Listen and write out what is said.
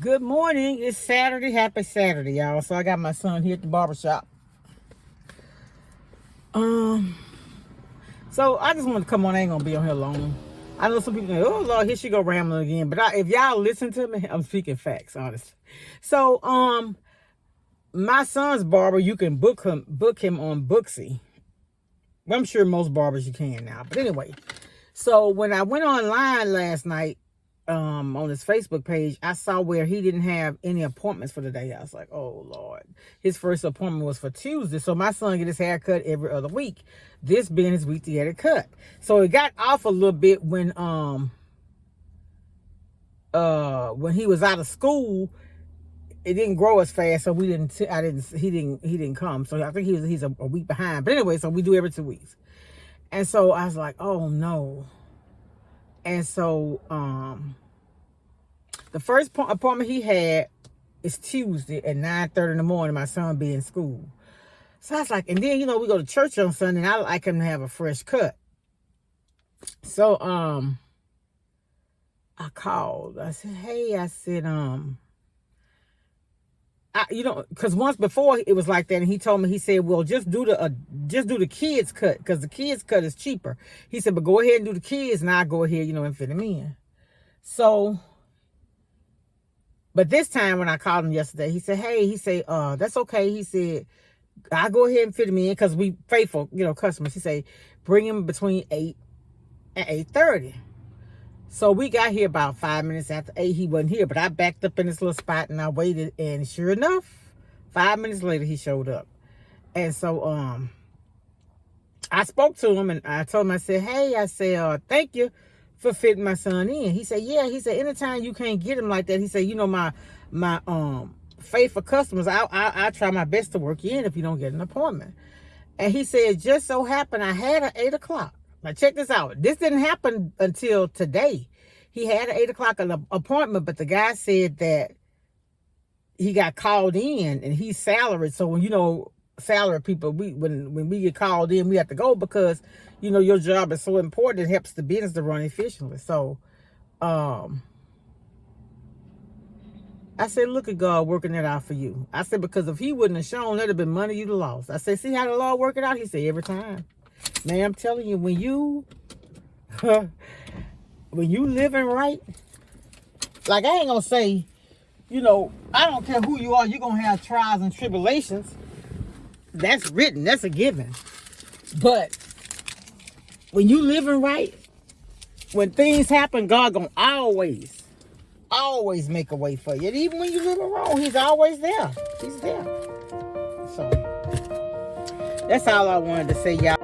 Good morning. It's Saturday. Happy Saturday, y'all. So I got my son here at the barbershop. So I just want to come on. I ain't gonna be on here long. I know some people think, oh Lord, here she go rambling again. But if y'all listen to me, I'm speaking facts, honestly. So my son's barber, you can book him on Booksy. Well, I'm sure most barbers you can now. But anyway, so when I went online last night, on his Facebook page, I saw where he didn't have any appointments for the day. I was like, oh Lord. His first appointment was for Tuesday. So my son get his hair cut every other week. This being his week to get it cut. So it got off a little bit when he was out of school. It didn't grow as fast, so he didn't come. So I think he's a week behind. But anyway, so we do every 2 weeks. And so I was like, oh no. And so, the first appointment he had is Tuesday at 9:30 in the morning, my son be in school. So I was like, and then, we go to church on Sunday, and I like him to have a fresh cut. So, I called. I said, hey, because once before it was like that, and he told me, he said, well, just do the kids cut, because the kids cut is cheaper. He said, but go ahead and do the kids, and I'll go ahead, and fit them in. So, but this time when I called him yesterday, he said, hey, that's okay. He said, I'll go ahead and fit him in, because we faithful, customers. He said, bring him between 8 and 8:30. So we got here about 5 minutes after 8. He wasn't here, but I backed up in this little spot and I waited. And sure enough, 5 minutes later, he showed up. And so I spoke to him and I told him, I said, hey, thank you for fitting my son in. He said, yeah. He said, anytime you can't get him like that, he said, my faithful customers, I try my best to work you in if you don't get an appointment. And he said, just so happened I had an 8 o'clock. Now, check this out. This didn't happen until today. He had an 8 o'clock appointment, but the guy said that he got called in and he's salaried. So when, salaried people, when we get called in, we have to go because, your job is so important. It helps the business to run efficiently. So, I said, look at God working that out for you. I said, because if he wouldn't have shown, that'd have been money you'd have lost. I said, see how the Lord work it out? He said, every time. Man, I'm telling you, when you living right, like I ain't gonna say, I don't care who you are, you're gonna have trials and tribulations. That's written, that's a given. But when you living right, when things happen, God gonna always make a way for you. And even when you living wrong, he's always there. He's there. So that's all I wanted to say, y'all.